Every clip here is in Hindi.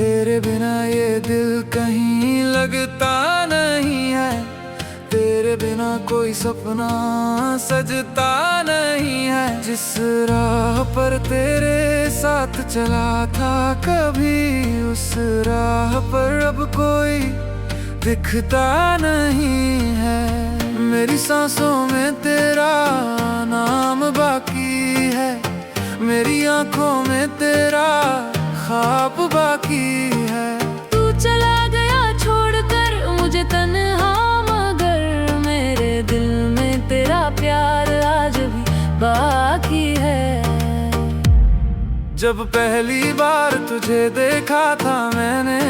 तेरे बिना ये दिल कहीं लगता नहीं है। तेरे बिना कोई सपना सजता नहीं है। जिस राह पर तेरे साथ चला था कभी, उस राह पर अब कोई दिखता नहीं है। मेरी सांसों में तेरा नाम बाकी है, मेरी आंखों में तेरा ख्वाब बाकी है। तू चला गया छोड़कर मुझे तन्हा, मगर मेरे दिल में तेरा प्यार आज भी बाकी है। जब पहली बार तुझे देखा था मैंने,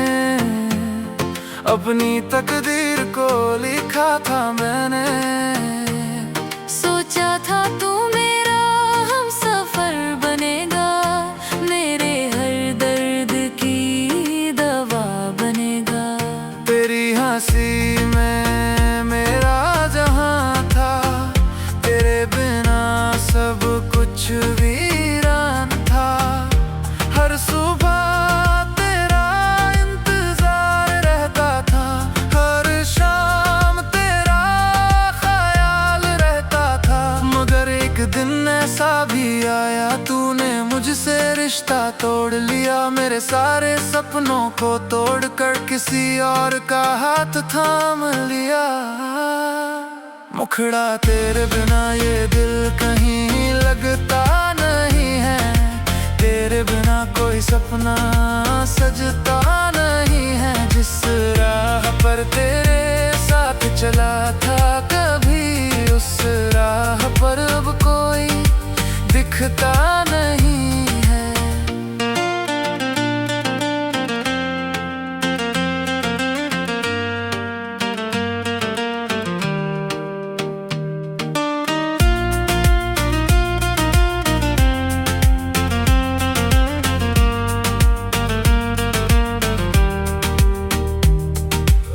अपनी तकदीर को लिखा था मैंने। सोचा था तू मेरा हमसफर बनेगा, मेरे हर दर्द की दवा बनेगा। तेरी हंसी में मेरा जहां था, तेरे बिना सब कुछ वीरान था। हर सुबह तेरा इंतजार रहता था, हर शाम तेरा ख्याल रहता था। मगर एक दिन ऐसा भी आया, तूने मुझसे रिश्ता तोड़ लिया। मेरे सारे सपनों को तोड़ कर किसी और का हाथ थाम लिया। मुखड़ा तेरे बिना ये दिल कहीं लगता नहीं है। तेरे बिना कोई सपना सजता नहीं है। जिस राह पर तेरे साथ चला था कभी, उस राह पर अब कोई दिखता नहीं है।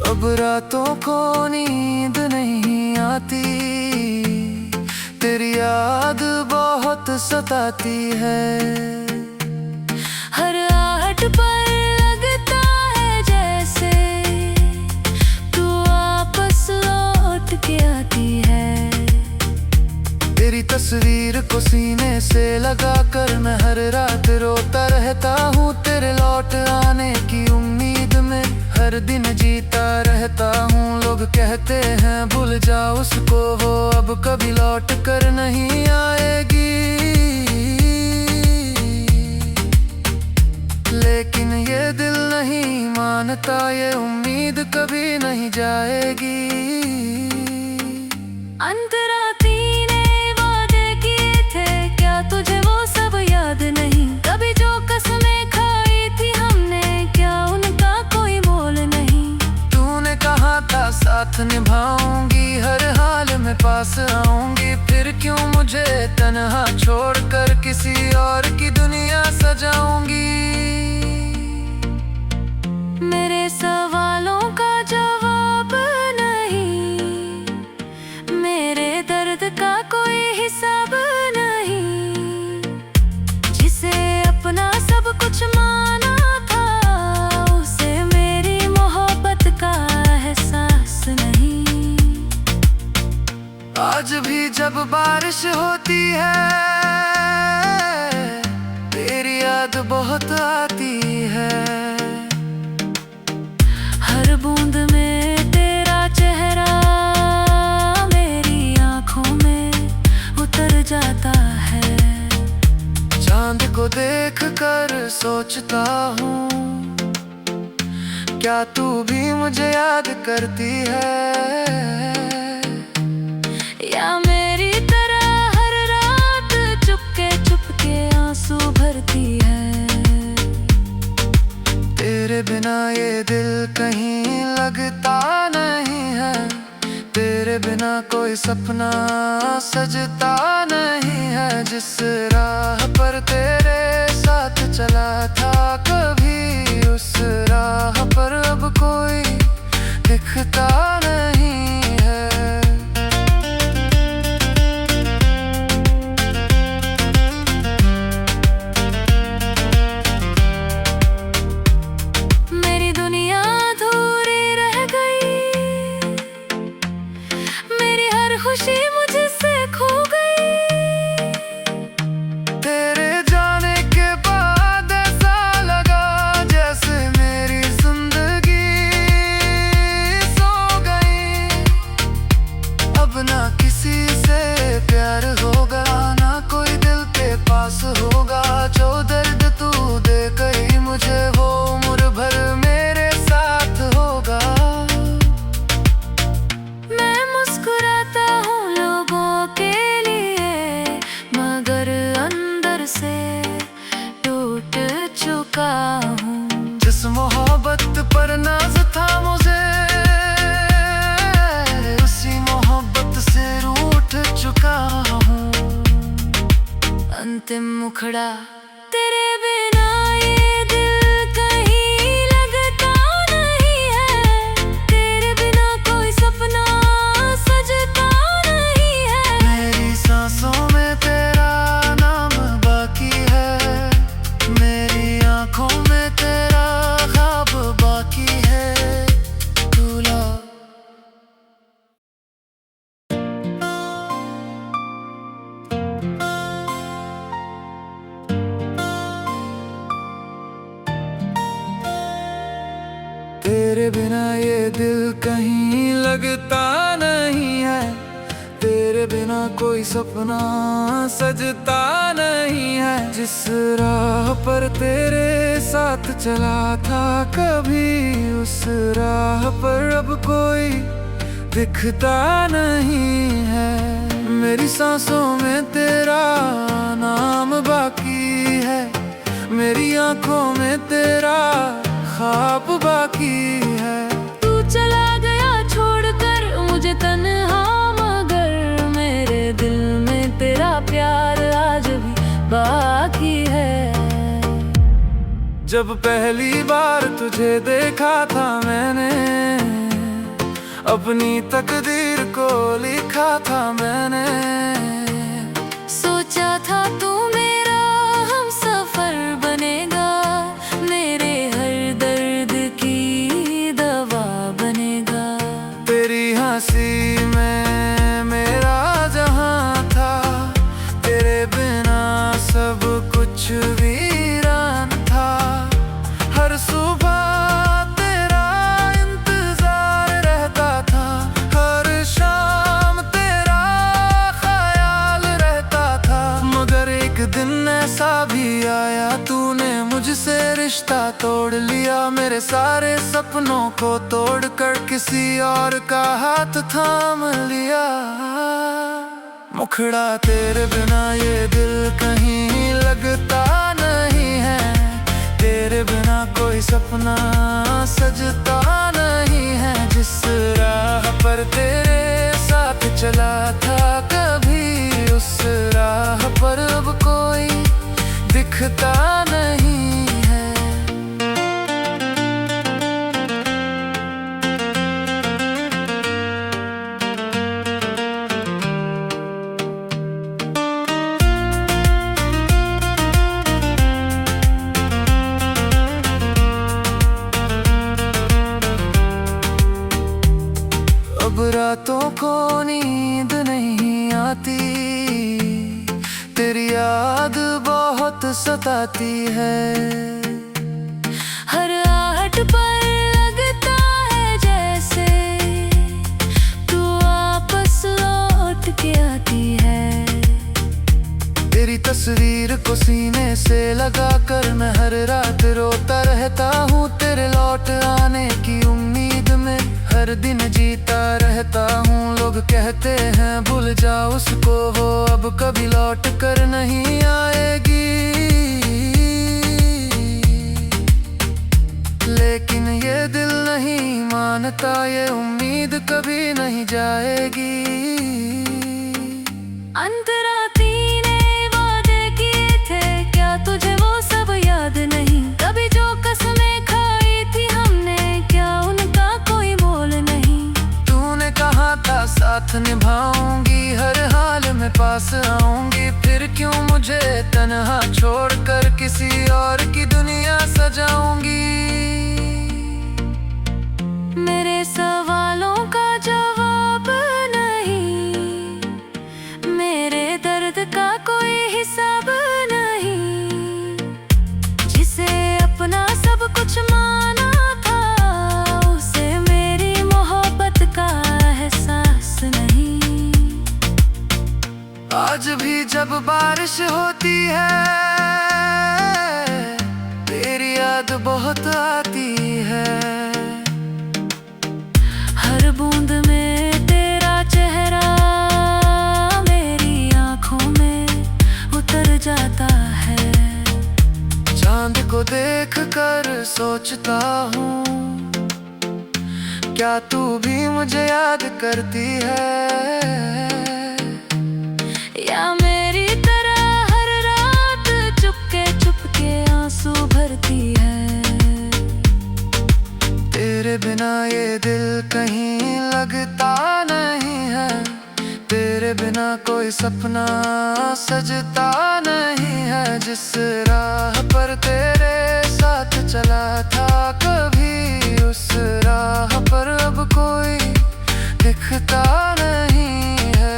अब रातों को नींद नहीं आती, तेरी याद बहुत सताती है। हर आहट पर लगता है जैसे तू वापस लौट के आती है। तेरी तस्वीर को सीने से लगा कर मैं हर रात रोता रहता हूँ। तेरे लौट आने की उम्मीद में हर दिन जीता रहता हूँ। लोग कहते हैं भूल जा उसको, वो अब कभी लौट कर नहीं आएगी। लेकिन ये दिल नहीं मानता, ये उम्मीद कभी नहीं जाएगी। अंतराती ने वादे किए थे, क्या तुझे वो सब याद नहीं? कभी जो कसमें खाई थी हमने, क्या उनका कोई मोल नहीं? तूने कहा था साथ निभाऊंगी, हर हाल में पास आऊंगी। फिर क्यों मुझे तन्हा छोड़कर किसी और की दुनिया सजाऊंगी? मेरे सवालों का जवाब नहीं, मेरे दर्द का कोई हिसाब नहीं। जिसे अपना सब कुछ माना था, उसे मेरी मोहब्बत का एहसास नहीं। आज भी जब बारिश होती है, तेरी याद बहुत आती है। हर बूंद में तेरा चेहरा मेरी आंखों में उतर जाता है। चांद को देख कर सोचता हूँ, क्या तू भी मुझे याद करती है? या मेरी तरह हर रात चुपके आंसू भरती है। तेरे बिना ये दिल कहीं लगता नहीं है। तेरे बिना कोई सपना सजता नहीं है। जिस राह पर तेरे साथ चला था कभी, उस राह पर अब कोई दिखता नहीं है। अंतिम मुखड़ा। तेरे बिना ये दिल कहीं लगता नहीं है, तेरे बिना कोई सपना सजता नहीं है। मेरी सांसों में तेरा नाम बाकी है, मेरी आंखों में तेरा ख्वाब बाकी है। दूल्हा तेरे बिना ये दिल कहीं लगता नहीं है, तेरे बिना कोई सपना सजता नहीं है। जिस राह पर तेरे साथ चला था कभी, उस राह पर अब कोई दिखता नहीं है। मेरी सांसों में तेरा नाम बाकी है, मेरी आंखों में तेरा ख्वाब बाकी है। तू चला गया छोड़कर मुझे तन्हा, मगर मेरे दिल में तेरा प्यार आज भी बाकी है। जब पहली बार तुझे देखा था मैंने, अपनी तकदीर को लिखा था मैंने। सोचा था तू मेरा हमसफर बनेगा, मेरे हर दर्द की दवा बनेगा। तेरी हंसी में मेरा जहां था, तेरे बिना सब कुछ वीरान था। हर सुबह तेरा इंतजार रहता था, हर शाम तेरा ख्याल रहता था। मगर एक दिन ऐसा भी आया, तूने मुझसे रिश्ता तोड़ लिया। मेरे सारे सपनों को तोड़ कर किसी और का हाथ थाम लिया। मुखड़ा तेरे बिना ये दिल कहीं लगता नहीं है, तेरे बिना कोई सपना सजता नहीं है। जिस राह पर तेरे साथ चला था कभी, उस राह पर अब कोई दिखता नहीं है। अब रातों को नींद नहीं आती, तेरी याद बहुत सताती है। हर आहट पर लगता है जैसे तू वापस लौट के आती है। तेरी तस्वीर को सीने से लगा कर मैं हर रात रोता रहता हूँ। तेरे लौट आने की उम्मीद में हर दिन जीता रहता हूँ। लोग कहते हैं भूल जा उसको, वो अब कभी लौट कर नहीं आएगी। लेकिन ये दिल नहीं मानता, ये उम्मीद कभी नहीं जाएगी। अंतराती ने वादे किए थे, क्या तुझे वो सब याद नहीं? कभी जो कसमें खाई थी हमने, क्या उनका कोई मोल नहीं? तूने कहा था साथ निभाऊंगी, हर हाल में पास आऊंगी। फिर क्यों मुझे तन्हा छोड़कर किसी और की दुनिया सजाऊंगी? मेरे सवालों का जवाब नहीं, मेरे दर्द का कोई हिसाब नहीं। जिसे अपना सब कुछ माना था, उसे मेरी मोहब्बत का एहसास नहीं। आज भी जब बारिश होती है, तेरी याद बहुत आती है। हर बूंद में तेरा चेहरा मेरी आंखों में उतर जाता है। चांद को देख कर सोचता हूँ, क्या तू भी मुझे याद करती है? या मेरी तरह हर रात बिना ये दिल कहीं लगता नहीं है, तेरे बिना कोई सपना सजता नहीं है। जिस राह पर तेरे साथ चला था कभी, उस राह पर अब कोई दिखता नहीं है।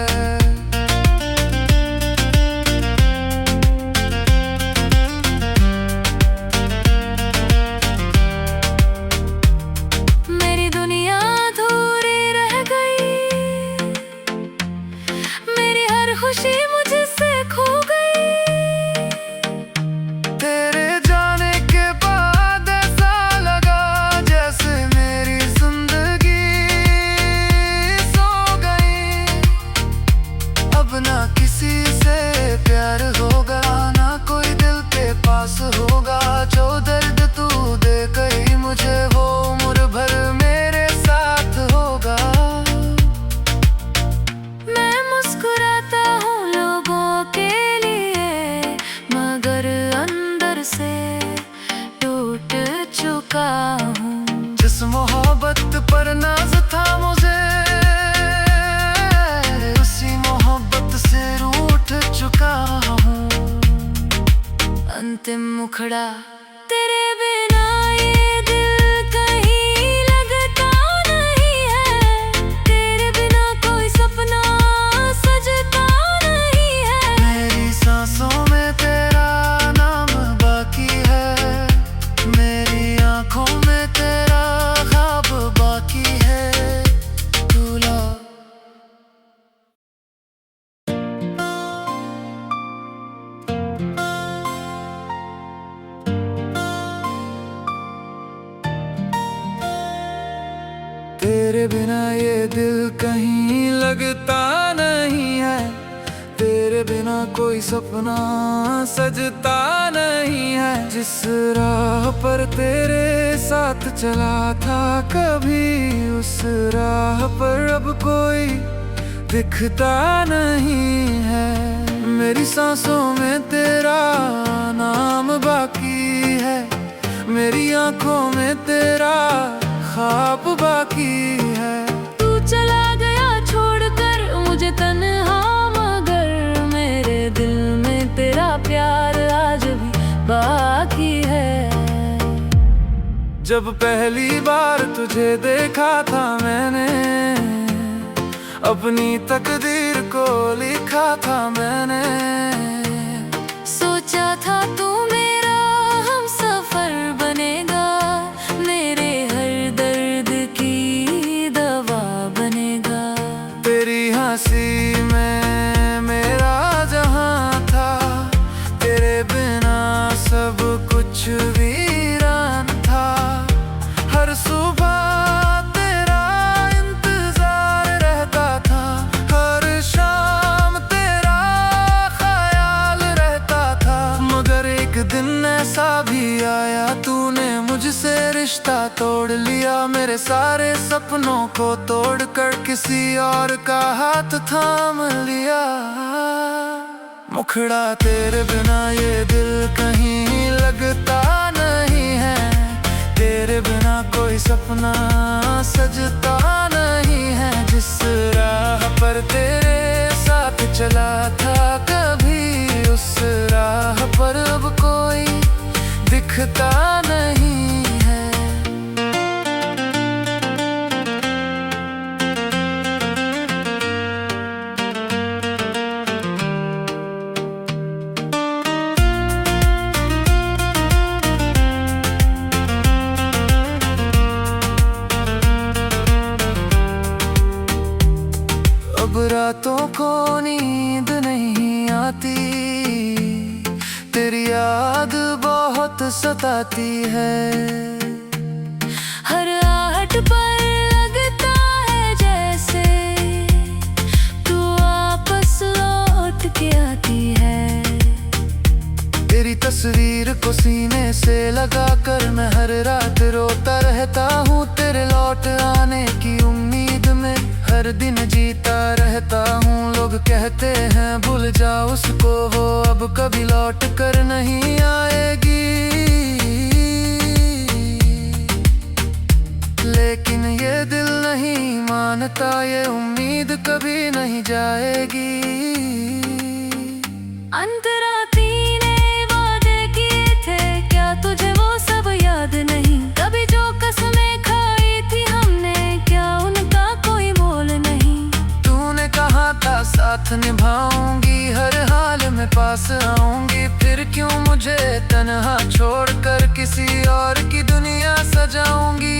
मेरी दुनिया अधूरी रह गई, मेरी हर खुशी मुझसे खो गई। तेरे जाने के बाद ऐसा लगा जैसे मेरी जिंदगी सो गई। अब ना किसी से प्यार होगा, ना कोई दिल के पास होगा। जो दर्द तू दे गई मुझे, वो उम्र भर मेरे साथ होगा। मैं मुस्कुराता हूँ लोगों के लिए, मगर अंदर से टूट चुका हूँ। जिस मोहब्बत पर नाज था मुझे, उसी मोहब्बत से रूठ चुका हूँ। अंतिम मुखड़ा तेरे बिना ये दिल कहीं लगता नहीं है, तेरे बिना कोई सपना सजता नहीं है। मेरी सांसों में तेरा नाम बाकी है, मेरी आंखों में तेरा ख्वाब बाकी है। दूल्हा तेरे बिना ये दिल कहीं लगता नहीं है, तेरे बिना कोई सपना सजता नहीं है। जिस राह पर तेरे साथ चला था कभी, उस राह पर अब कोई दिखता नहीं है। मेरी सांसों में तेरा नाम बाकी है, मेरी आंखों में तेरा ख्वाब बाकी है। तू चला गया छोड़कर मुझे तन्हा, मगर मेरे दिल में तेरा प्यार आज भी बाकी है। जब पहली बार तुझे देखा था मैंने, अपनी तकदीर को लिखा था मैंने। सोचा था तू मेरा हमसफर बनेगा, मेरे हर दर्द की दवा बनेगा। तेरी हंसी में मेरा जहां था, तेरे बिना सब कुछ वीरान था। हर सुबह तेरा इंतजार रहता था, हर शाम तेरा ख्याल रहता था। मगर एक दिन ऐसा भी आया, तूने मुझसे रिश्ता तोड़ लिया। मेरे सारे सपनों को तोड़ कर किसी और का हाथ थाम लिया। मुखड़ा तेरे बिना ये दिल कहीं लगता नहीं है, तेरे बिना कोई सपना सजता नहीं है। जिस राह पर तेरे साथ चला था कभी, उस राह पर अब कोई दिखता नहीं है। अब रातों को नींद नहीं आती, तेरी याद बहुत सताती है। हर आहट पर लगता है जैसे तू वापस लौट के आती है। तेरी तस्वीर को सीने से लगा कर मैं हर रात रोता रहता हूँ। तेरे लौट आने की उम्मीद में हर दिन जीता रहता हूँ। लोग कहते हैं भूल जा उसको, वो अब कभी लौट कर नहीं आएगी। लेकिन ये दिल नहीं मानता, ये उम्मीद कभी नहीं जाएगी। अंतराती ने वादे किए थे, क्या तुझे वो सब याद नहीं? कभी जो कसमें खाई थी हमने, क्या उनका कोई मोल नहीं? तूने कहा था साथ निभाऊंगी, हर हाल में पास आऊंगी, फिर क्यों मुझे तन्हा छोड़कर किसी और की दुनिया सजाऊंगी?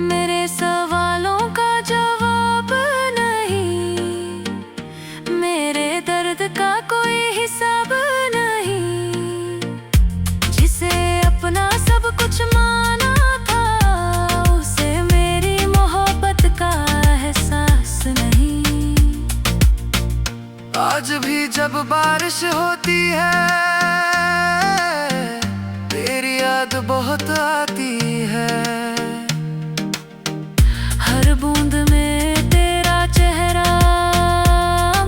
मेरे सवालों का जवाब नहीं, मेरे दर्द का कोई हिसाब नहीं। जिसे अपना सब कुछ माना था, उसे मेरी मोहब्बत का एहसास नहीं। आज भी जब बारिश होती है, तेरी याद बहुत आती है। हर बूंद में तेरा चेहरा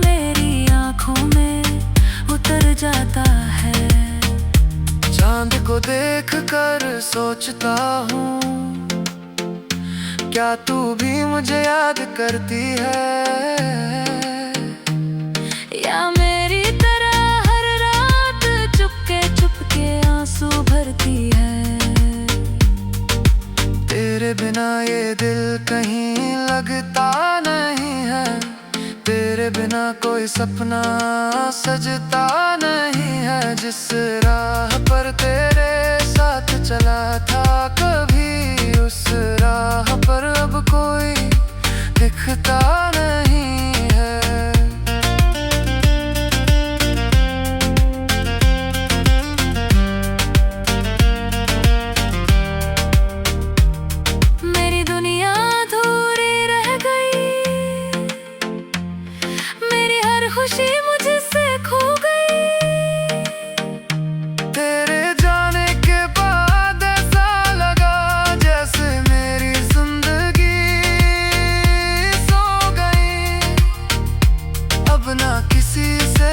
मेरी आंखों में उतर जाता है। चांद को देखकर सोचता हूँ, क्या तू भी मुझे याद करती है? या मेरी तरह हर रात चुपके चुपके आंसू भरती है। तेरे बिना ये दिल कहीं लगता नहीं है, तेरे बिना कोई सपना सजता नहीं है। जिस राह पर तेरे साथ चला था कभी, उस राह पर अब कोई दिखता नहीं है। मेरी दुनिया अधूरी रह गई, मेरी हर खुशी मुझसे खो गई। तेरे जाने के बाद ऐसा लगा जैसे मेरी जिंदगी सो गई। अब ना किसी से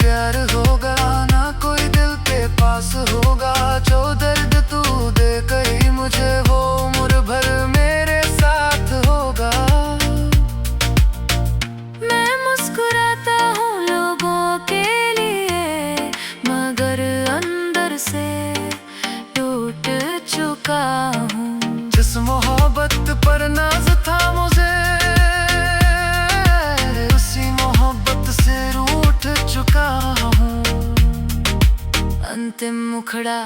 प्यार होगा, ना कोई दिल के पास होगा। जो दर्द तू दे गई मुझे, वो उम्र भर मेरे साथ होगा। मैं मुस्कुराता हूँ लोगों के लिए, मगर अंदर से टूट चुका हूँ। जिस मोहब्बत पर नाज था मुझे, उसी मोहब्बत से रूठ चुका हूँ। अंतिम मुखड़ा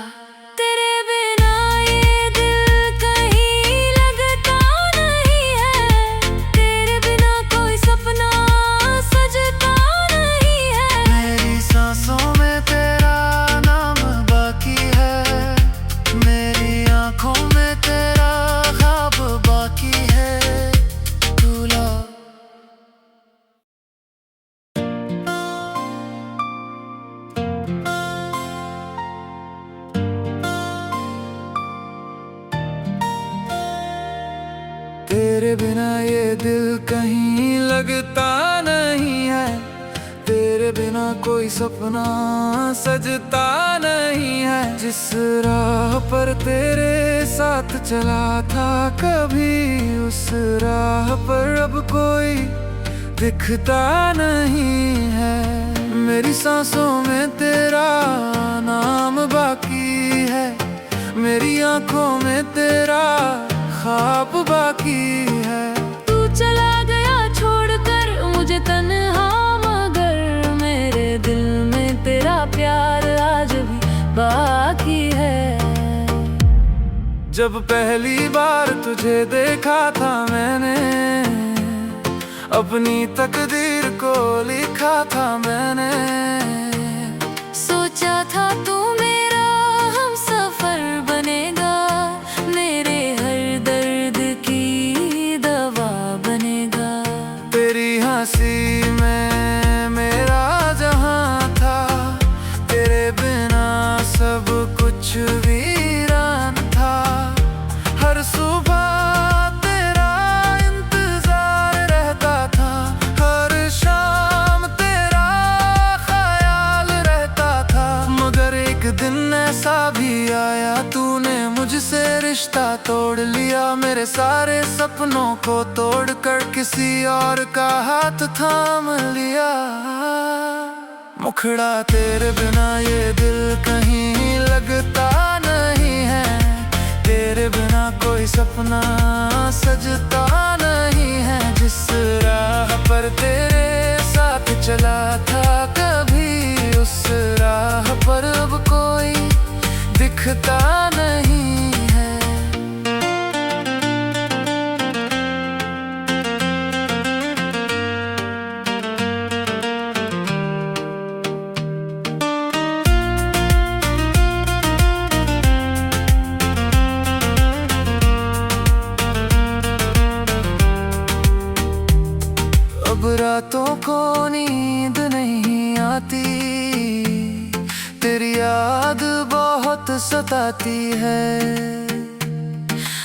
तेरे बिना ये दिल कहीं लगता नहीं है। तेरे बिना कोई सपना सजता नहीं है। मेरी सांसों में तेरा नाम बाकी है, मेरी आंखों में तेरा ख्वाब बाकी है। दूल्हा तेरे बिना ये दिल कहीं लगता नहीं है, तेरे बिना कोई सपना सजता नहीं है। जिस राह पर तेरे साथ चला था कभी, उस राह पर अब कोई दिखता नहीं है। मेरी सांसों में तेरा नाम बाकी है, मेरी आंखों में तेरा ख्वाब बाकी है। तू चला गया छोड़कर मुझे तन्हा, मगर मेरे दिल में तेरा प्यार आज भी बाकी है। जब पहली बार तुझे देखा था मैंने, अपनी तकदीर को लिखा था मैंने। सोचा था तू मेरा हमसफर बनेगा, मेरे हर दर्द की दवा बनेगा। तेरी हंसी में मेरा जहां था, तेरे बिना सब कुछ वीरान था। हर सुबह तेरा इंतजार रहता था, हर शाम तेरा ख्याल रहता था। मगर एक सारे सपनों को तोड़कर किसी और का हाथ थाम लिया। मुखड़ा तेरे बिना ये दिल कहीं लगता नहीं है, तेरे बिना कोई सपना सजता नहीं है। जिस राह पर तेरे साथ चला था कभी, उस राह पर अब कोई दिखता नहीं है। अब रातों को नींद नहीं आती, तेरी याद बहुत सताती है।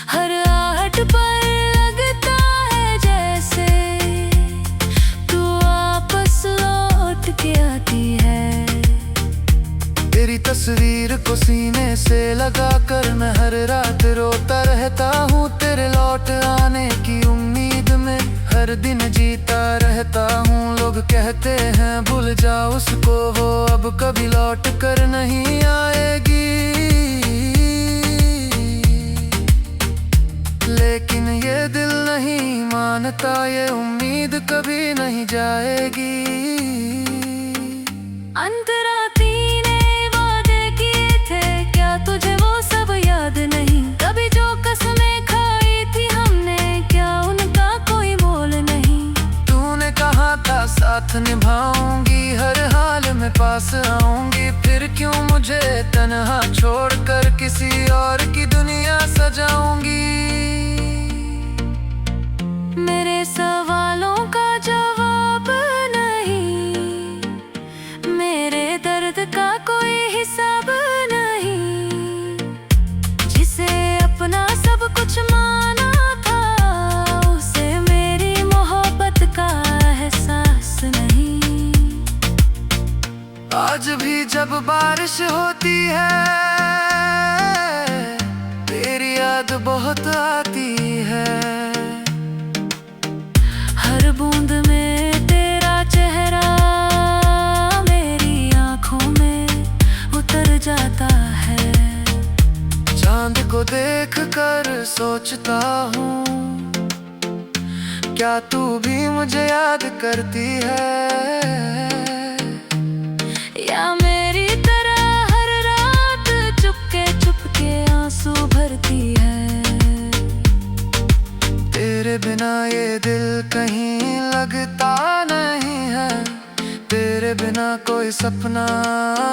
हर आहट पर लगता है जैसे तू वापस लौट के आती है। तेरी तस्वीर को सीने से लगा कर मैं हर रात रोता रहता हूँ। तेरे लौट आने की उम्मीद में हर दिन जीता रहता हूँ। लोग कहते हैं भूल जा उसको, वो अब कभी लौट कर नहीं आएगी। लेकिन ये दिल नहीं मानता, ये उम्मीद कभी नहीं जाएगी। अंतराती ने वादे किए थे, क्या तुझे वो सब याद नहीं? कभी जो कसमें खाई थी हमने, क्या उनका कोई मोल नहीं? तूने कहा था साथ निभाऊंगी, हर हाल में पास आऊंगी। फिर क्यों मुझे तन्हा छोड़कर किसी और की दुनिया सजाऊंगी? मेरे सवालों का जवाब नहीं, मेरे दर्द का कोई हिसाब नहीं। जिसे अपना सब कुछ माना था, उसे मेरी मोहब्बत का एहसास नहीं। आज भी जब बारिश होती है, तेरी याद बहुत आती है। हर बूंद में तेरा चेहरा मेरी आँखों में उतर जाता है। चांद को देख कर सोचता हूँ, क्या तू भी मुझे याद करती है? या मेरी तरह हर रात चुपके आंसू भरती है। तेरे बिना ये दिल कहीं लगता नहीं है, तेरे बिना कोई सपना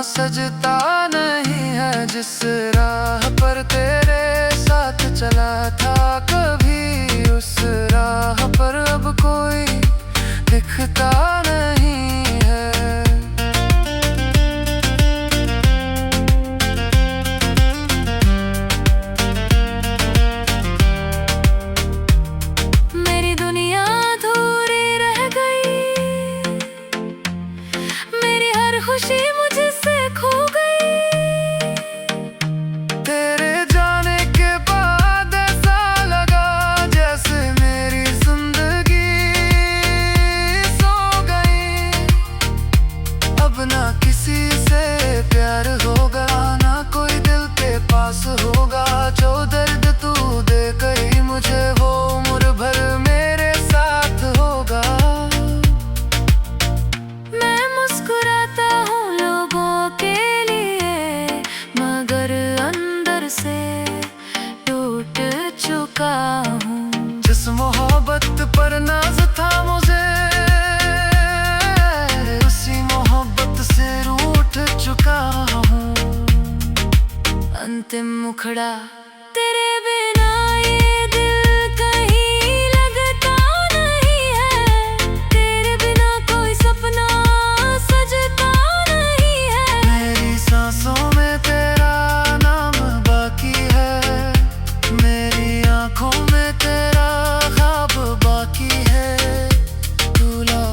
सजता नहीं है। जिस राह पर तेरे साथ चला था कभी, उस राह पर अब कोई दिखता नहीं है। मेरी दुनिया अधूरी रह गई, मेरी हर खुशी मुझसे खो गई। तेरे जाने के बाद ऐसा लगा जैसे मेरी जिंदगी सो गई। अब ना किसी से प्यार होगा, ना कोई दिल के पास होगा। जो दर्द तू दे गई मुझे, वो उम्र भर मेरे साथ होगा। मैं मुस्कुराता हूँ लोगों के लिए, मगर अंदर से टूट चुका हूँ। जिस मोहब्बत पर नाज था मुझे, उसी मोहब्बत से रूठ चुका हूँ। अंतिम मुखड़ा तेरे बिना ये दिल कहीं लगता नहीं है। तेरे बिना कोई सपना सजता नहीं है। मेरी सांसों में तेरा नाम बाकी है, मेरी आंखों में तेरा ख्वाब बाकी है। दूल्हा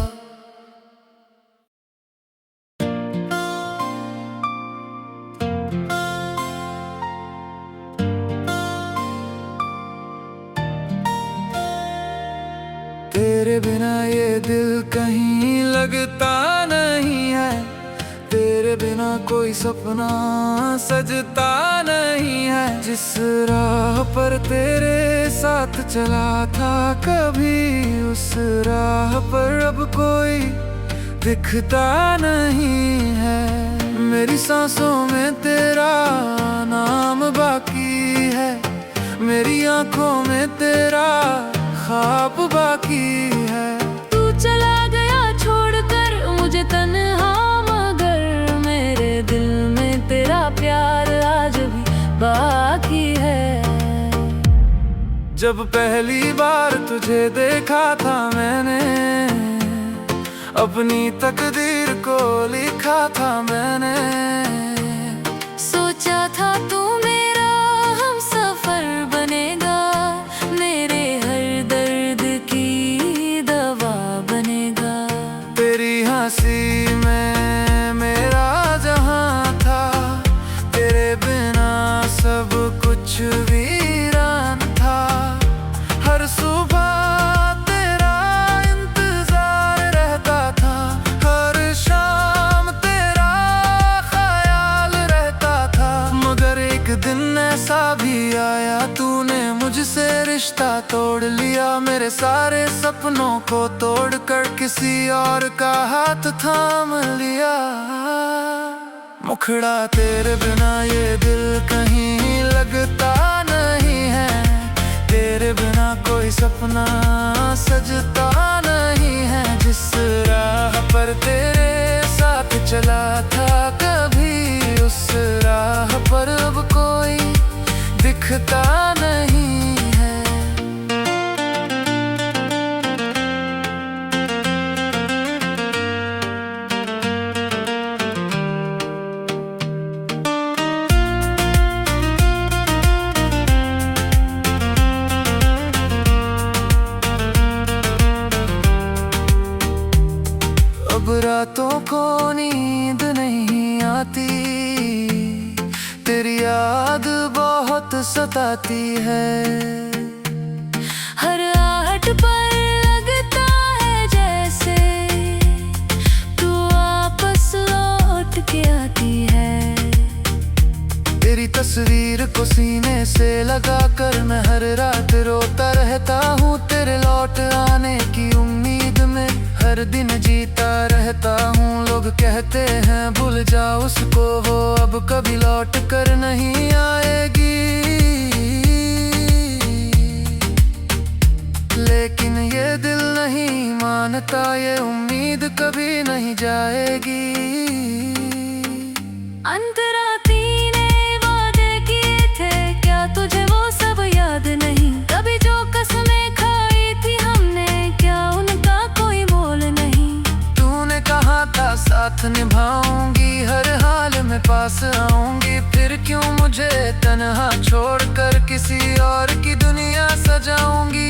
तेरे बिना ये दिल कहीं लगता नहीं है, तेरे बिना कोई सपना सजता नहीं है। जिस राह पर तेरे साथ चला था कभी, उस राह पर अब कोई दिखता नहीं है। मेरी सांसों में तेरा नाम बाकी है, मेरी आंखों में तेरा ख्वाब बाकी है। तू चला गया छोड़कर मुझे तन्हा, मगर मेरे दिल में तेरा प्यार आज भी बाकी है। जब पहली बार तुझे देखा था मैंने, अपनी तकदीर को लिखा था मैंने। सोचा था तू मेरा हमसफर बनेगा, मेरे हर दर्द की दवा बनेगा। तेरी हंसी में मेरा जहां था, तेरे बिना सब कुछ वीरान था। हर सुबह तेरा इंतजार रहता था, हर शाम तेरा ख्याल रहता था। मगर एक दिन ऐसा भी आया, तूने मुझसे रिश्ता तोड़ लिया। मेरे सारे सपनों को तोड़ कर किसी और का हाथ थाम लिया। मुखड़ा तेरे बिना ये दिल कहीं लगता नहीं है, तेरे बिना कोई सपना सजता नहीं है। जिस राह पर तेरे साथ चला था कभी, उस राह पर अब कोई दिखता नहीं है। अब रातों को नींद नहीं आती, तेरी याद बहुत सताती है। हर आहट पर लगता है जैसे तू वापस लौट के आती है। तेरी तस्वीर को सीने से लगा कर मैं हर रात रोता रहता हूँ। तेरे लौट आने की उम्मीद में हर दिन जीता रहता हूँ। लोग कहते हैं भूल जा उसको, वो अब कभी लौट कर नहीं आएगी। लेकिन ये दिल नहीं मानता, ये उम्मीद कभी नहीं जाएगी। अंतराती ने वादे किए थे, क्या तुझे वो सब याद नहीं? कभी जो कसमें खाई थी हमने, क्या उनका कोई मोल नहीं? तूने कहा था साथ निभाऊंगी, हर हाल में पास आऊंगी। फिर क्यों मुझे तन्हा छोड़कर किसी और की दुनिया सजाऊंगी?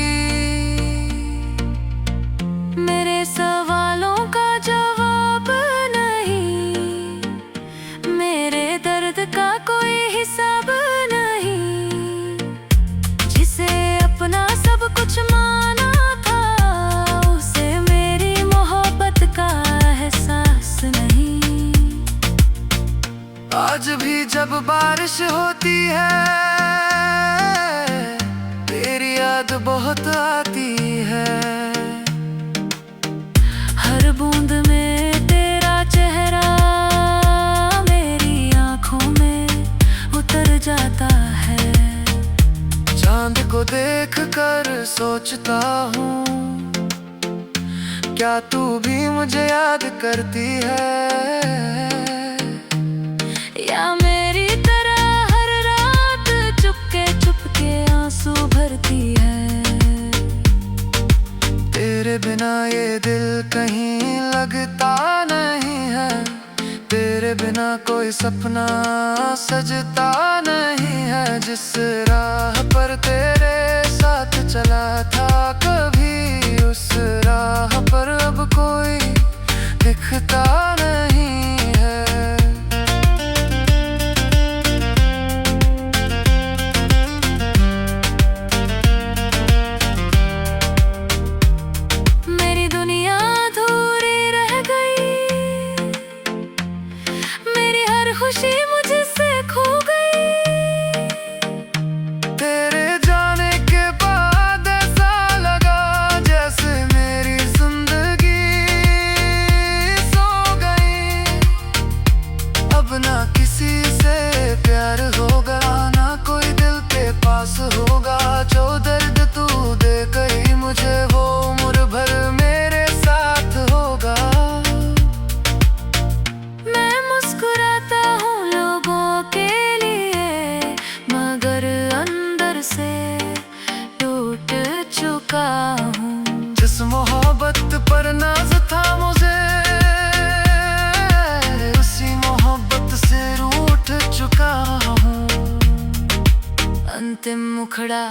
मेरे सवालों का जवाब नहीं, मेरे दर्द का कोई हिसाब नहीं। जिसे अपना सब कुछ माना था, उसे मेरी मोहब्बत का एहसास नहीं। आज भी जब बारिश होती है, तेरी याद बहुत आती है। हर बूंद में तेरा चेहरा मेरी आंखों में उतर जाता है। चांद को देख कर सोचता हूँ, क्या तू भी मुझे याद करती है? या मेरी तरह हर रात चुपके चुपके आंसू भरती है। तेरे बिना ये दिल कहीं लगता नहीं है, तेरे बिना कोई सपना सजता नहीं है। जिस राह पर तेरे साथ चला था कभी, उस राह पर अब कोई दिखता नहीं है। अंतिम मुखड़ा